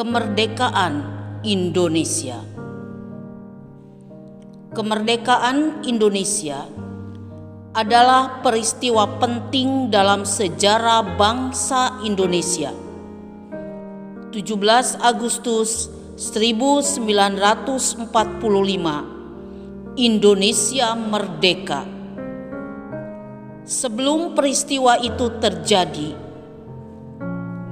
Kemerdekaan Indonesia. Kemerdekaan Indonesia adalah peristiwa penting dalam sejarah bangsa Indonesia. 17 Agustus 1945, Indonesia merdeka. Sebelum peristiwa itu terjadi,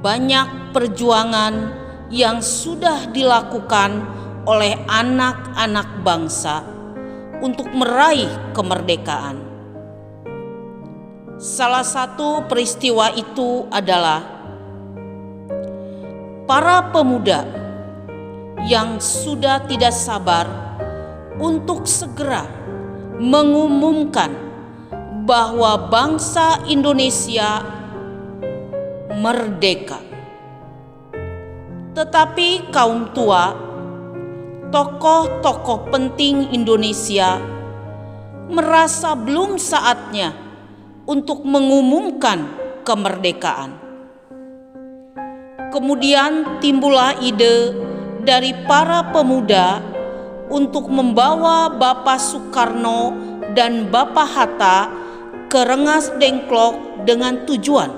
banyak perjuangan yang sudah dilakukan oleh anak-anak bangsa untuk meraih kemerdekaan. Salah satu peristiwa itu adalah para pemuda yang sudah tidak sabar untuk segera mengumumkan bahwa bangsa Indonesia merdeka. Tetapi kaum tua, tokoh-tokoh penting Indonesia merasa belum saatnya untuk mengumumkan kemerdekaan. Kemudian timbullah ide dari para pemuda untuk membawa Bapak Soekarno dan Bapak Hatta ke Rengas Dengklok dengan tujuan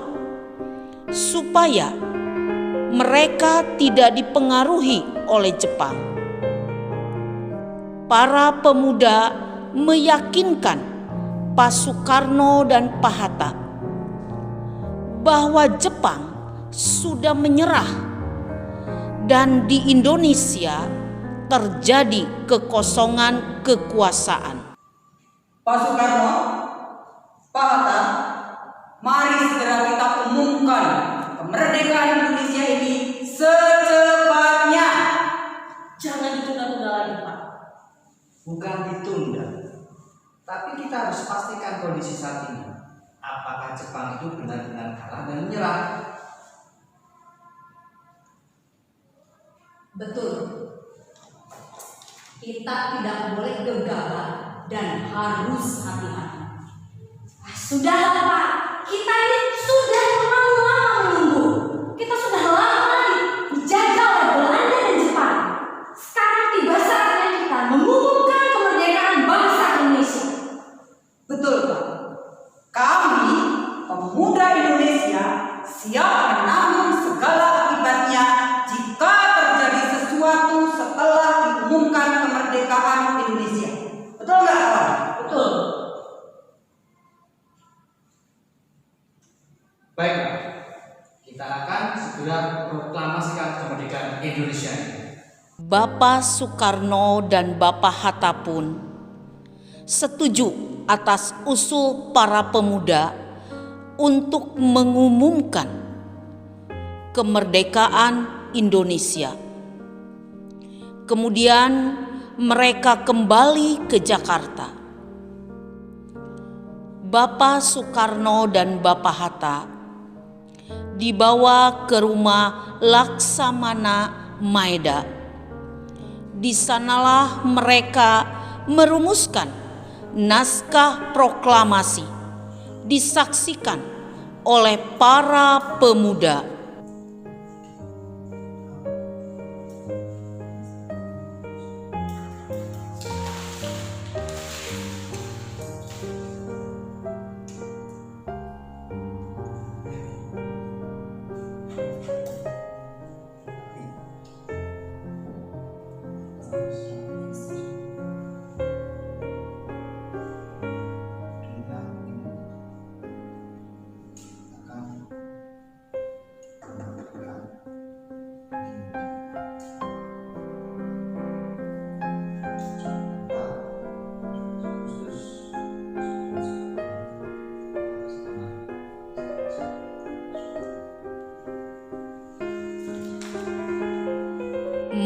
supaya mereka tidak dipengaruhi oleh Jepang. Para pemuda meyakinkan Pak Soekarno dan Pak Hatta bahwa Jepang sudah menyerah dan di Indonesia terjadi kekosongan kekuasaan. Pak Soekarno, Pak Hatta, mari segera kita umumkan kemerdekaan Indonesia ini secepatnya. Jangan ditunda-tunda lagi, Pak. Bukan ditunda, tapi kita harus pastikan kondisi saat ini. Apakah Jepang itu benar-benar kalah dan menyerah? Betul. Kita tidak boleh gegabah dan harus hati-hati. Sudahlah, Pak. Kita ini sudah terlalu lama menunggu. Kita sudah lama dijajah oleh Belanda dan Jepang. Sekarang tiba saatnya kita mengumumkan kemerdekaan bangsa Indonesia. Betul, Pak. Kami, pemuda Indonesia, siap menanggung segala akibatnya jika terjadi sesuatu setelah diumumkan kemerdekaan Indonesia. Betul nggak, kawan? Betul. Baiklah, kita akan segera proklamasikan kemerdekaan Indonesia. Bapak Soekarno dan Bapak Hatta pun setuju atas usul para pemuda untuk mengumumkan kemerdekaan Indonesia. Kemudian mereka kembali ke Jakarta. Bapak Soekarno dan Bapak Hatta dibawa ke rumah Laksamana Maeda. Di sanalah mereka merumuskan naskah proklamasi, disaksikan oleh para pemuda.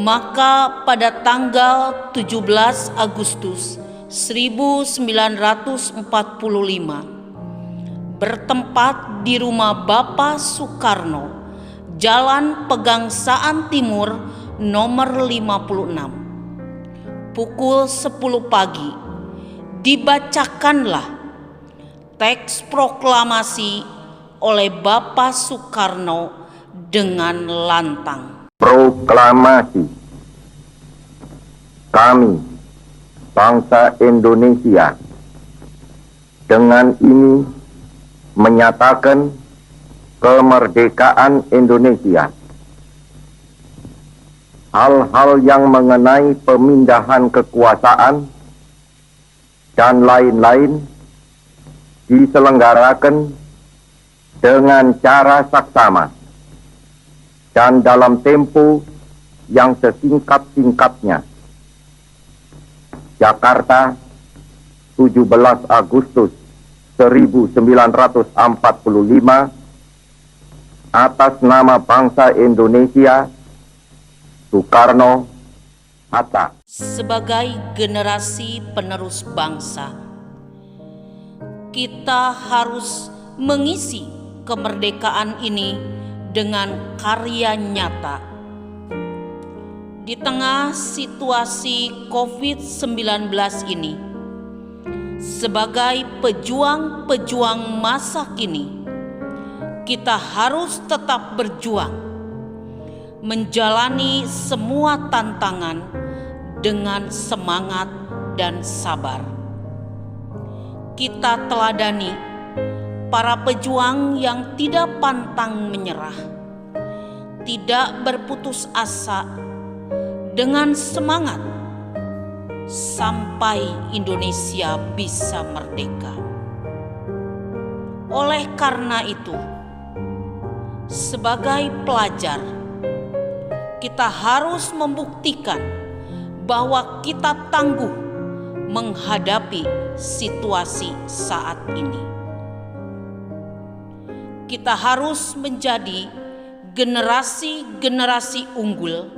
Maka pada tanggal 17 Agustus 1945, bertempat di rumah Bapak Soekarno, Jalan Pegangsaan Timur nomor 56, pukul 10 pagi, dibacakanlah teks proklamasi oleh Bapak Soekarno dengan lantang. Proklamasi. Kami, bangsa Indonesia, dengan ini menyatakan kemerdekaan Indonesia. Hal-hal yang mengenai pemindahan kekuasaan dan lain-lain diselenggarakan dengan cara saksama dan dalam tempo yang sesingkat-singkatnya. Jakarta, 17 Agustus 1945, atas nama bangsa Indonesia, Soekarno, Hatta. Sebagai generasi penerus bangsa, kita harus mengisi kemerdekaan ini dengan karya nyata. Di tengah situasi COVID-19 ini, sebagai pejuang-pejuang masa kini, kita harus tetap berjuang, menjalani semua tantangan dengan semangat dan sabar. Kita teladani para pejuang yang tidak pantang menyerah, tidak berputus asa, dengan semangat sampai Indonesia bisa merdeka. Oleh karena itu, sebagai pelajar, kita harus membuktikan bahwa kita tangguh menghadapi situasi saat ini. Kita harus menjadi generasi-generasi unggul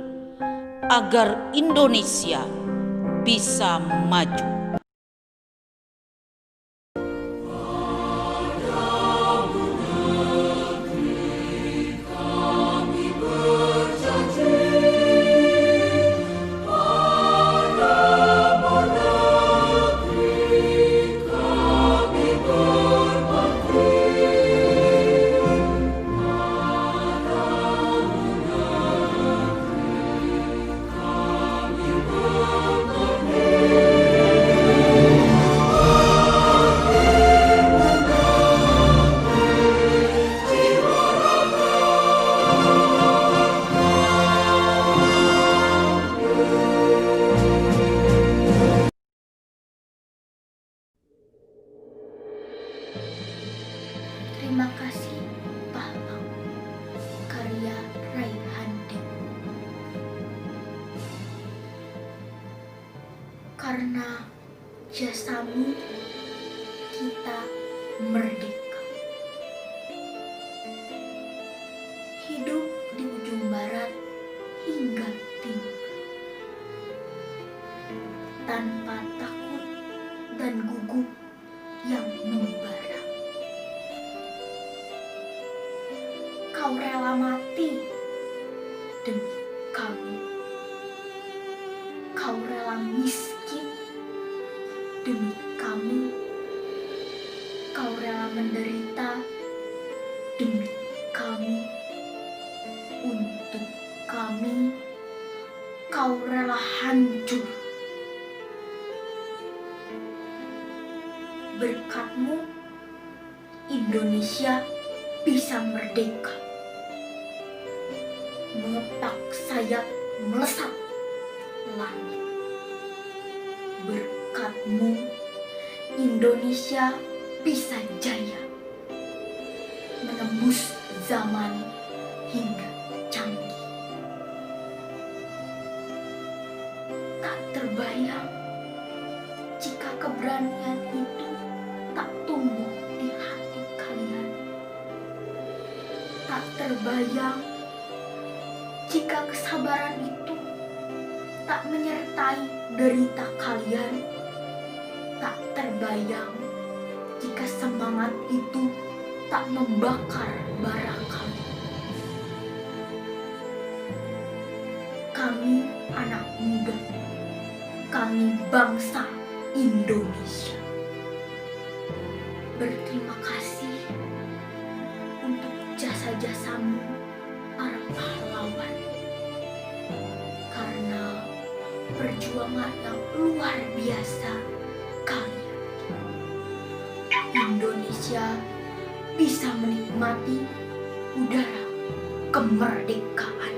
agar Indonesia bisa maju. Terima kasih, Pahlawan. Karya Raihan Dep. Karena jasamu, kita merdeka. Hidup di ujung barat hingga timur, tanpa takut dan gugup yang membara. Kau rela mati demi kami. Kau rela miskin demi kami. Kau rela menderita demi kami. Untuk kami, kau rela hancur. Berkatmu, Indonesia bisa merdeka, mengepak sayap melesat langit. Berkatmu, Indonesia bisa jaya, menembus zaman hingga canggih. Tak terbayang jika keberanian itu tak tumbuh di hati kalian. Tak terbayang jika kesabaran itu tak menyertai derita kalian. Tak terbayang jika semangat itu tak membakar bara kalian. Kami anak muda, kami bangsa Indonesia, berterima kasih untuk jasa-jasamu para pahlawan. perjuangan yang luar biasa kalian. Indonesia bisa menikmati udara kemerdekaan.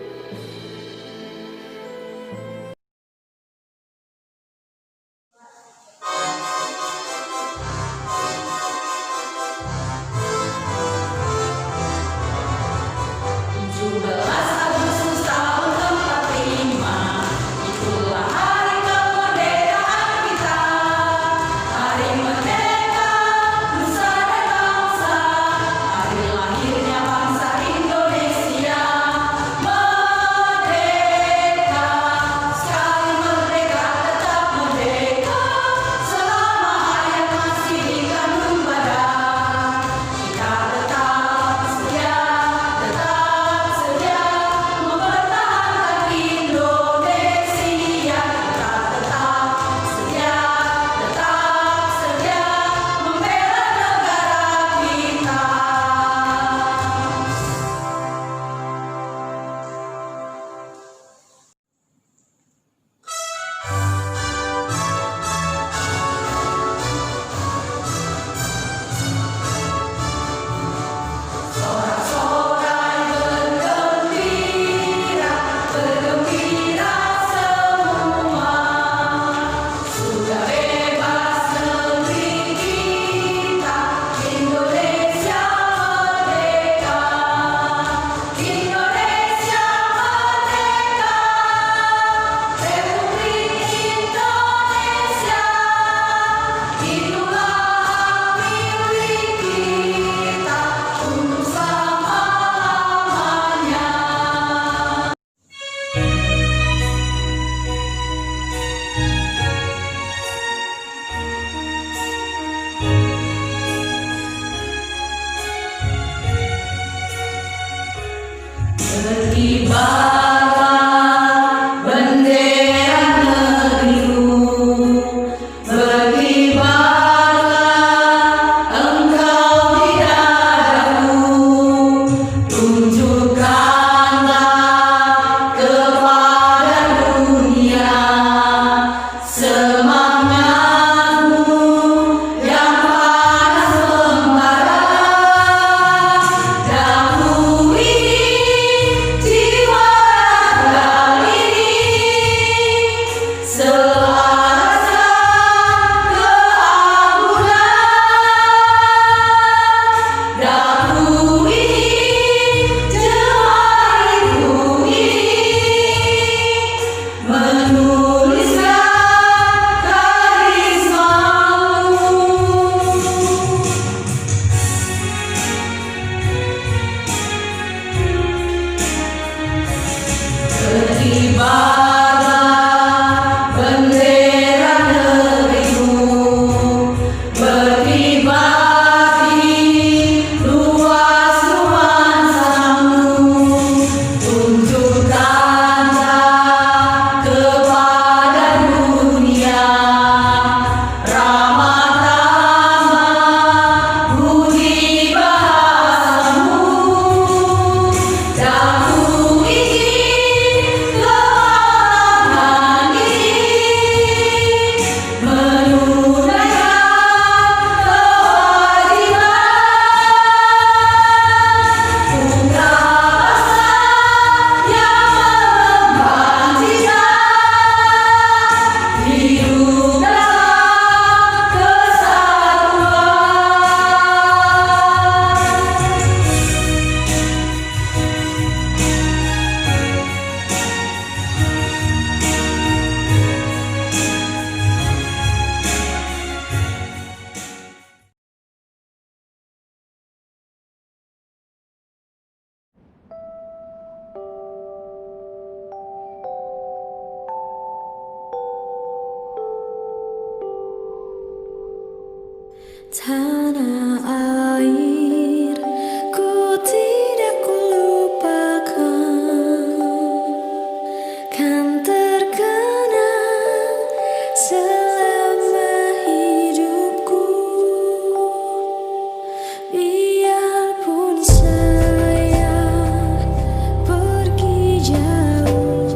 Tanah air ku tidak kulupakan, kan terkenang selama hidupku. Biarpun saya pergi jauh,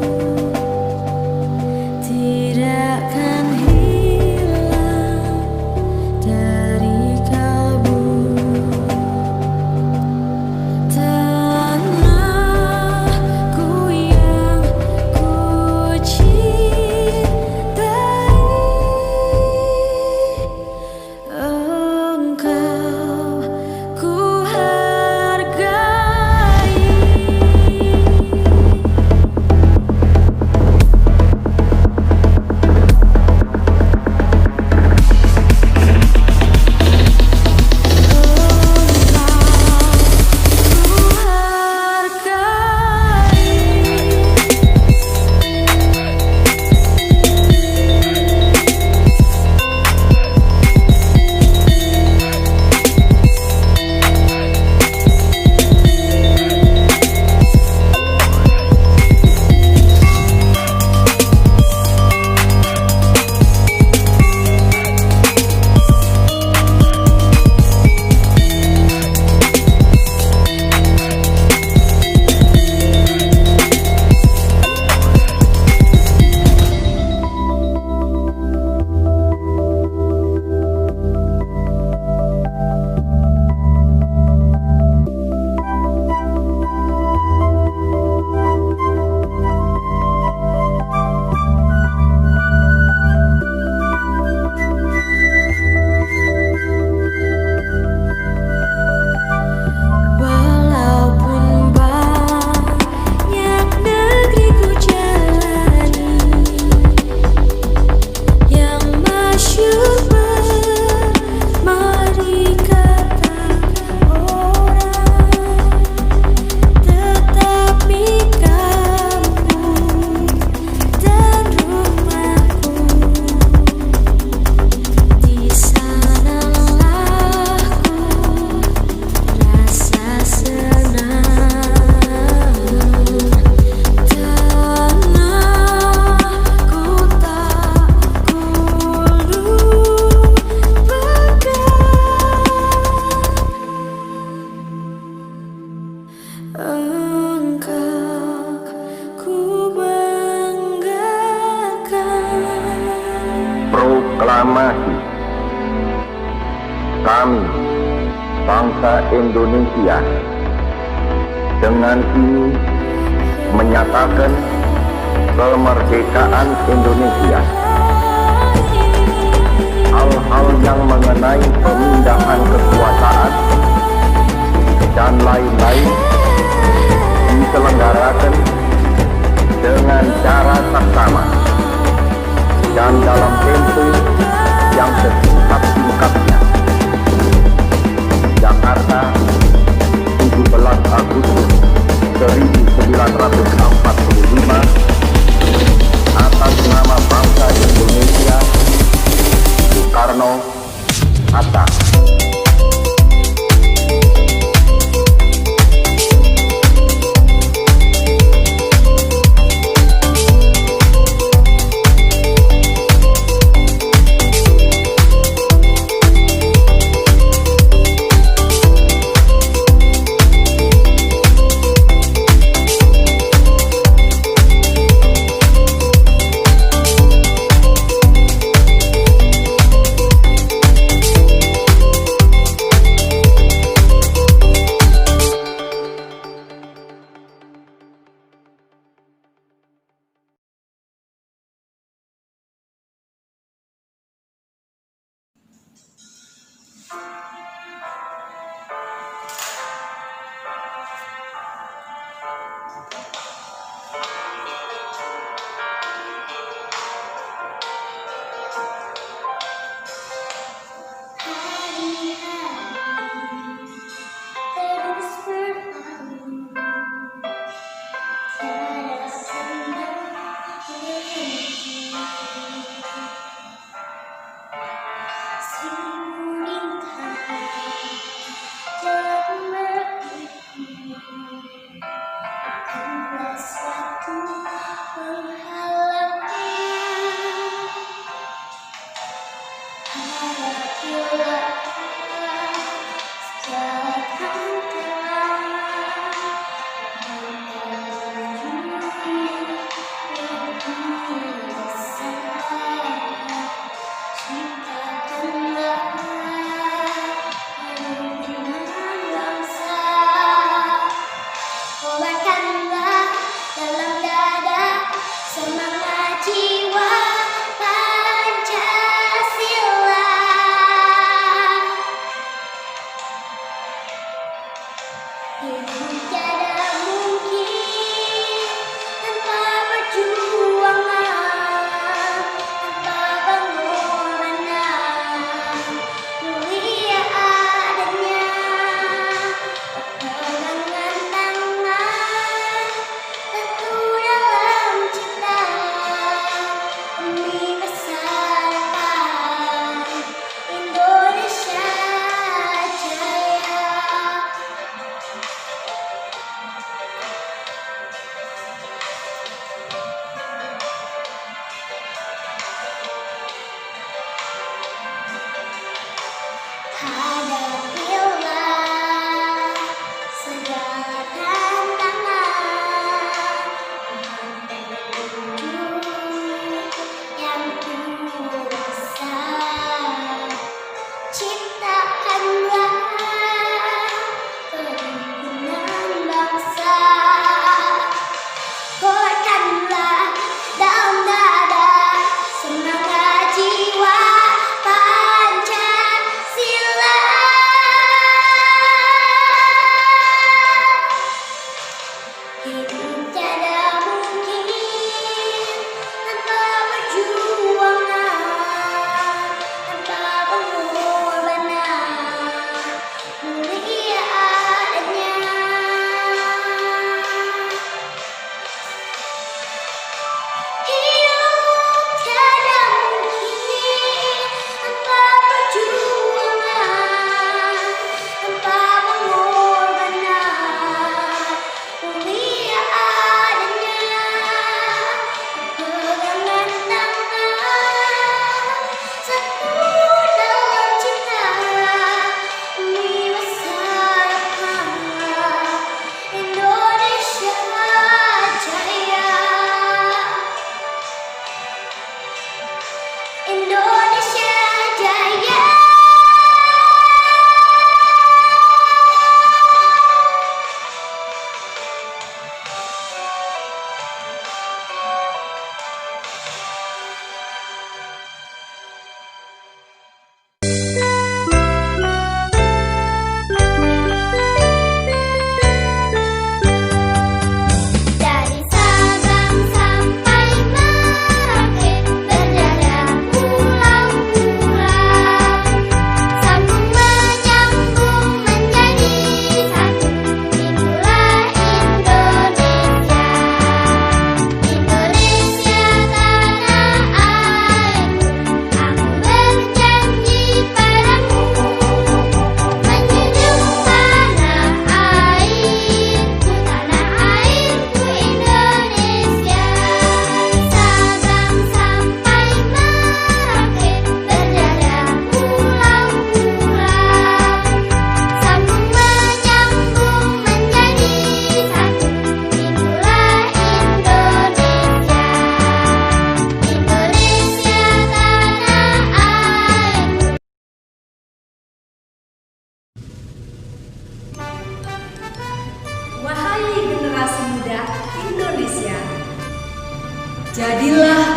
proklamasi. Kami, bangsa Indonesia, dengan ini menyatakan kemerdekaan Indonesia. Hal-hal yang mengenai pemindahan kekuasaan dan lain-lain diselenggarakan dengan cara saksama dan dalam tempo yang sesingkat-singkatnya. Jakarta, 17 Agustus 1945, atas nama bangsa Indonesia, Soekarno-Hatta. Tiada mungkin tanpa perjuangan.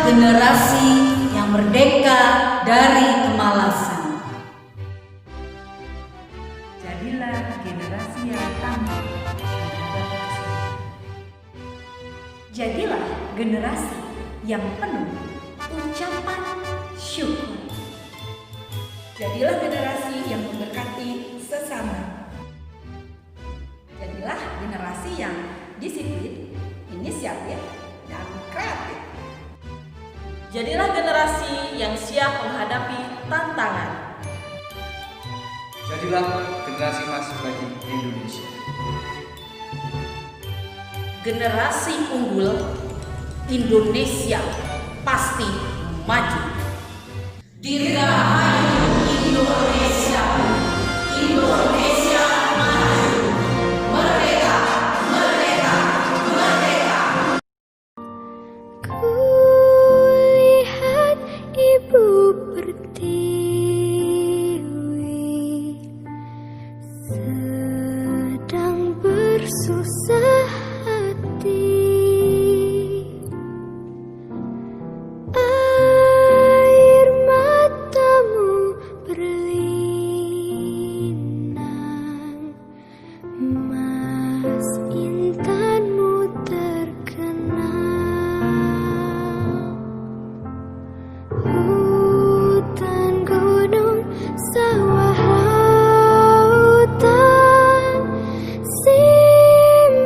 generasi yang merdeka dari kemalasan. Jadilah generasi yang tangguh menghadapi kesulitan. Jadilah generasi yang penuh ucapan syukur. Jadilah generasi yang memberkati sesama. Jadilah generasi yang disiplin, inisiatif, dan kreatif. Jadilah generasi yang siap menghadapi tantangan. Jadilah generasi emas bagi Indonesia. Generasi unggul, Indonesia pasti maju. Dirgahayu Indonesia, Indonesia maju. Merdeka, merdeka, merdeka. Kulihat ibu pertiwi sedang bersusah hati. Air matamu berlinang, emas intanmu terkenang. Hutan, gunung, sawah, lautan, simpanan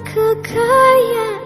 kekayaan.